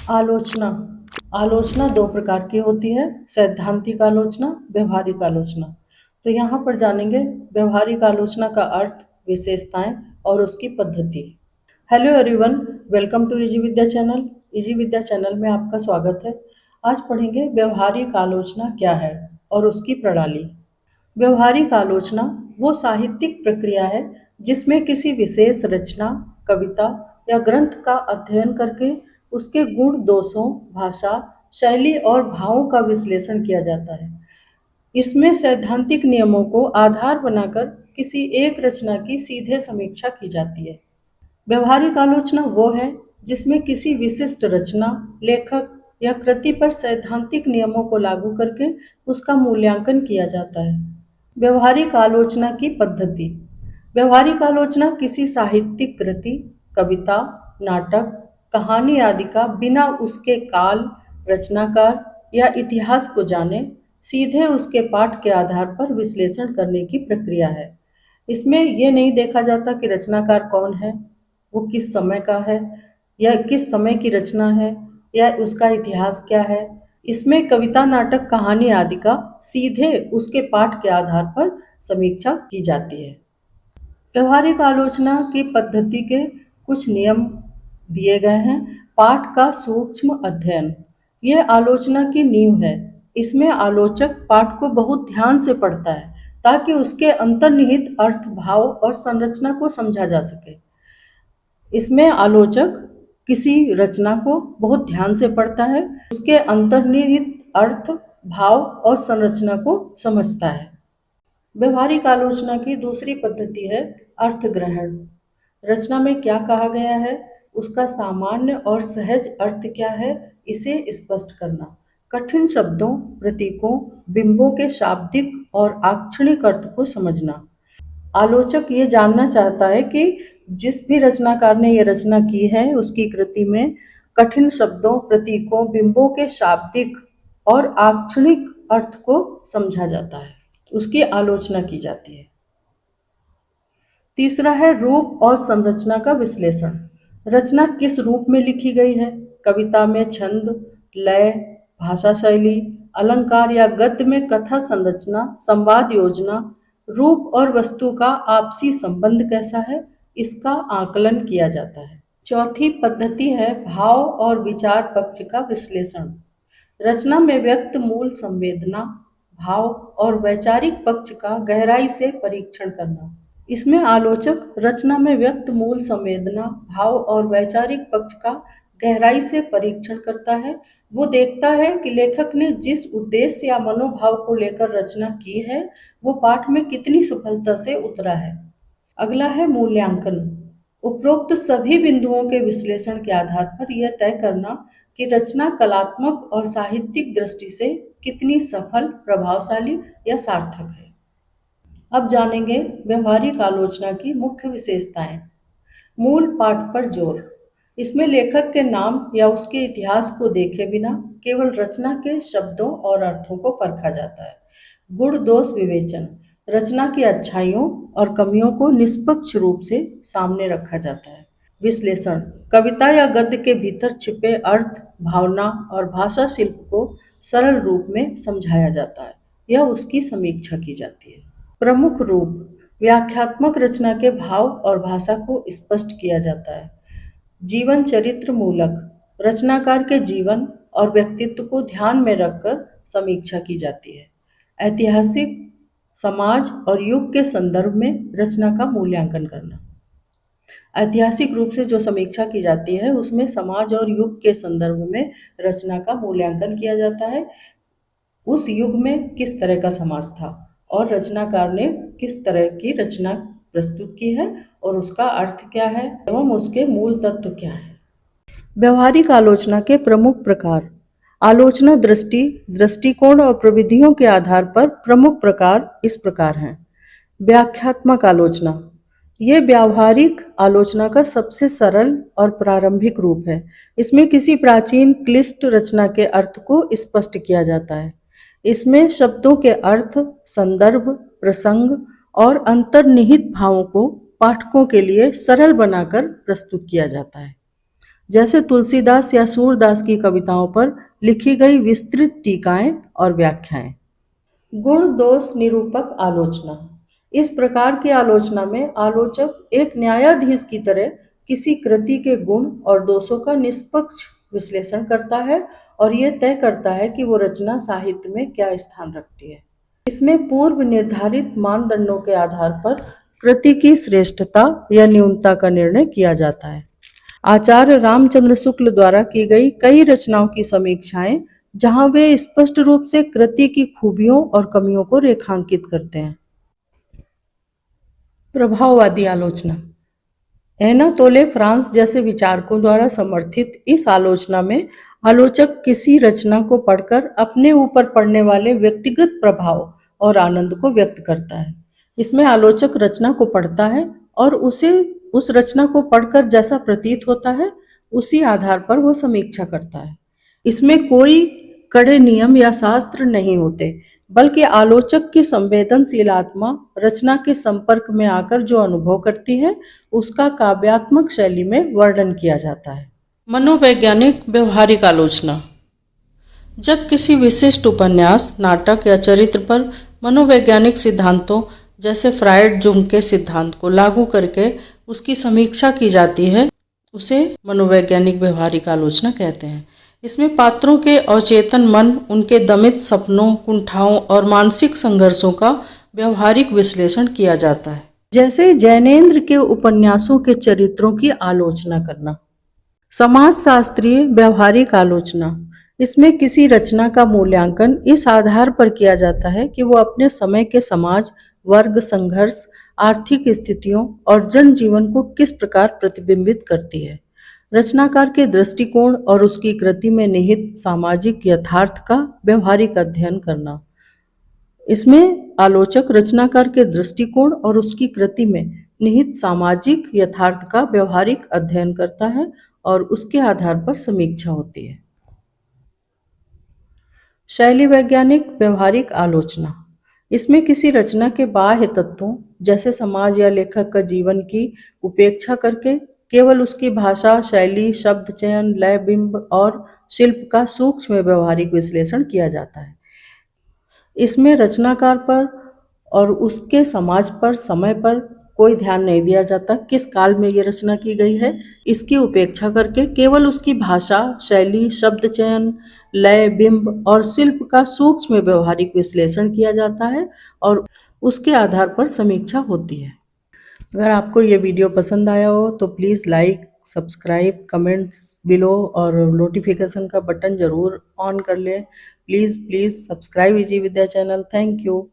आलोचना। आलोचना दो प्रकार की होती है, सैद्धांतिक आलोचना, व्यवहारिक आलोचना। तो यहाँ पर जानेंगे व्यवहारिक आलोचना का अर्थ, विशेषताएं और उसकी पद्धति। Hello everyone, welcome to easy Vidya channel. Easy Vidya channel में आपका स्वागत है। आज पढ़ेंगे व्यवहारिक आलोचना क्या है और उसकी प्रणाली। व्यवहारिक आलोचना वो साहित्यिक प्रक्रिया है जिसमें किसी विशेष रचना, कविता या ग्रंथ का अध्ययन करके उसके गुण, दोषों, भाषा, शैली और भावों का विश्लेषण किया जाता है। इसमें सैद्धांतिक नियमों को आधार बनाकर किसी एक रचना की सीधे समीक्षा की जाती है। व्यवहारिक आलोचना वो है जिसमें किसी विशिष्ट रचना, लेखक या कृति पर सैद्धांतिक नियमों को लागू करके उसका मूल्यांकन किया जाता है। व्यवहारिक आलोचना की पद्धति। व्यवहारिक आलोचना किसी साहित्यिक कृति, कविता, नाटक, कहानी आदि का बिना उसके काल, रचनाकार या इतिहास को जाने सीधे उसके पाठ के आधार पर विश्लेषण करने की प्रक्रिया है। इसमें ये नहीं देखा जाता कि रचनाकार कौन है, वो किस समय का है या किस समय की रचना है या उसका इतिहास क्या है। इसमें कविता, नाटक, कहानी आदि का सीधे उसके पाठ के आधार पर समीक्षा की जाती है। व्यवहारिक आलोचना की पद्धति के कुछ नियम दिए गए हैं। पाठ का सूक्ष्म अध्ययन, यह आलोचना की नींव है। इसमें आलोचक पाठ को बहुत ध्यान से पढ़ता है ताकि उसके अंतर्निहित अर्थ, भाव और संरचना को समझा जा सके। इसमें आलोचक किसी रचना को बहुत ध्यान से पढ़ता है, उसके अंतर्निहित अर्थ, भाव और संरचना को समझता है। व्यवहारिक आलोचना की दूसरी पद्धति है अर्थ ग्रहण। रचना में क्या कहा गया है, उसका सामान्य और सहज अर्थ क्या है, इसे स्पष्ट करना। कठिन शब्दों, प्रतीकों, बिंबों के शाब्दिक और आक्षणिक अर्थ को समझना। आलोचक ये जानना चाहता है कि जिस भी रचनाकार ने ये रचना की है उसकी कृति में कठिन शब्दों, प्रतीकों, बिंबों के शाब्दिक और आक्षणिक अर्थ को समझा जाता है, उसकी आलोचना की जाती है। तीसरा है रूप और संरचना का विश्लेषण। रचना किस रूप में लिखी गई है, कविता में छंद, लय, भाषा शैली, अलंकार या गद्य में कथा संरचना, संवाद योजना, रूप और वस्तु का आपसी संबंध कैसा है, इसका आकलन किया जाता है। चौथी पद्धति है भाव और विचार पक्ष का विश्लेषण। रचना में व्यक्त मूल संवेदना, भाव और वैचारिक पक्ष का गहराई से परीक्षण करना। इसमें आलोचक रचना में व्यक्त मूल संवेदना, भाव और वैचारिक पक्ष का गहराई से परीक्षण करता है। वो देखता है कि लेखक ने जिस उद्देश्य या मनोभाव को लेकर रचना की है वो पाठ में कितनी सफलता से उतरा है। अगला है मूल्यांकन। उपरोक्त सभी बिंदुओं के विश्लेषण के आधार पर यह तय करना कि रचना कलात्मक और साहित्यिक दृष्टि से कितनी सफल, प्रभावशाली या सार्थक है। अब जानेंगे व्यवहारिक आलोचना की मुख्य विशेषताएं। मूल पाठ पर जोर। इसमें लेखक के नाम या उसके इतिहास को देखे बिना केवल रचना के शब्दों और अर्थों को परखा जाता है। गुण दोष विवेचन। रचना की अच्छाइयों और कमियों को निष्पक्ष रूप से सामने रखा जाता है। विश्लेषण। कविता या गद्य के भीतर छिपे अर्थ, भावना और भाषा शिल्प को सरल रूप में समझाया जाता है, यह उसकी समीक्षा की जाती है। प्रमुख रूप। व्याख्यात्मक रचना के भाव और भाषा को स्पष्ट किया जाता है। जीवन चरित्र मूलक। रचनाकार के जीवन और व्यक्तित्व को ध्यान में रखकर समीक्षा की जाती है। ऐतिहासिक, समाज और युग के संदर्भ में रचना का मूल्यांकन करना। ऐतिहासिक रूप से जो समीक्षा की जाती है उसमें समाज और युग के संदर्भ में रचना का मूल्यांकन किया जाता है। उस युग में किस तरह का समाज था और रचनाकार ने किस तरह की रचना प्रस्तुत की है और उसका अर्थ क्या है एवं उसके मूल तत्व क्या है। व्यवहारिक आलोचना के प्रमुख प्रकार। आलोचना दृष्टि, दृष्टिकोण और प्रविधियों के आधार पर प्रमुख प्रकार इस प्रकार हैं। व्याख्यात्मक आलोचना। ये व्यावहारिक आलोचना का सबसे सरल और प्रारंभिक रूप है। इसमें किसी प्राचीन क्लिष्ट रचना के अर्थ को स्पष्ट किया जाता है। इसमें शब्दों के अर्थ, संदर्भ, प्रसंग और अंतर्निहित भावों को पाठकों के लिए सरल बनाकर प्रस्तुत किया जाता है। जैसे तुलसीदास या सूरदास की कविताओं पर लिखी गई विस्तृत टीकाएं और व्याख्याएं। गुण दोष निरूपक आलोचना। इस प्रकार की आलोचना में आलोचक एक न्यायाधीश की तरह किसी कृति के गुण और दोषों का निष्पक्ष विश्लेषण करता है और ये तय करता है कि वो रचना साहित्य में क्या स्थान रखती है। इसमें पूर्व निर्धारित मानदंडों के आधार पर कृति की श्रेष्ठता या न्यूनता का निर्णय किया जाता है। आचार्य रामचंद्र शुक्ल द्वारा की गई कई रचनाओं की समीक्षाएं, जहां वे स्पष्ट रूप से कृति की खूबियों और कमियों को रेखांकित करते हैं। प्रभाववादी आलोचना। एनातोले फ्रांस जैसे विचारकों द्वारा समर्थित इस आलोचना में आलोचक किसी रचना को पढ़कर अपने ऊपर पड़ने वाले व्यक्तिगत प्रभाव और आनंद को व्यक्त करता है। इसमें आलोचक रचना को पढ़ता है और उसे उस रचना को पढ़कर जैसा प्रतीत होता है उसी आधार पर वो समीक्षा करता है। इसमें कोई कड़े नियम या शास्त्र नहीं होते, बल्कि आलोचक की संवेदनशील आत्मा रचना के संपर्क में आकर जो अनुभव करती है उसका काव्यात्मक शैली में वर्णन किया जाता है। मनोवैज्ञानिक व्यवहारिक आलोचना। जब किसी विशिष्ट उपन्यास, नाटक या चरित्र पर मनोवैज्ञानिक सिद्धांतों जैसे फ्रायड जुंग के सिद्धांत को लागू करके उसकी समीक्षा की जाती है, उसे मनोवैज्ञानिक व्यवहारिक आलोचना कहते हैं। इसमें पात्रों के अवचेतन मन, उनके दमित सपनों, कुंठाओं और मानसिक संघर्षों का व्यवहारिक विश्लेषण किया जाता है। जैसे जैनेन्द्र के उपन्यासों के चरित्रों की आलोचना करना। समाजशास्त्रीय व्यवहारिक आलोचना। इसमें किसी रचना का मूल्यांकन इस आधार पर किया जाता है कि वो अपने समय के समाज, वर्ग संघर्ष, आर्थिक स्थितियों और जनजीवन को किस प्रकार प्रतिबिंबित करती है। रचनाकार के दृष्टिकोण और उसकी कृति में निहित सामाजिक यथार्थ का व्यवहारिक अध्ययन करना। इसमें आलोचक रचनाकार के दृष्टिकोण और उसकी कृति में निहित सामाजिक यथार्थ का व्यवहारिक अध्ययन करता है और उसके आधार पर समीक्षा होती है। शैली वैज्ञानिक व्यवहारिक आलोचना। इसमें किसी रचना के बाह्य तत्वों जैसे समाज या लेखक का जीवन की उपेक्षा करके केवल उसकी भाषा, शैली, शब्द चयन, लय, बिंब और शिल्प का सूक्ष्म व्यवहारिक विश्लेषण किया जाता है। इसमें रचनाकार पर और उसके समाज पर, समय पर कोई ध्यान नहीं दिया जाता, किस काल में ये रचना की गई है इसकी उपेक्षा करके केवल उसकी भाषा, शैली, शब्द चयन, लय, बिंब और शिल्प का सूक्ष्म व्यवहारिक विश्लेषण किया जाता है और उसके आधार पर समीक्षा होती है। अगर आपको ये वीडियो पसंद आया हो तो please like, subscribe, comments below और नोटिफिकेशन का बटन ज़रूर ऑन कर लें। Please subscribe easy Vidya channel. Thank you.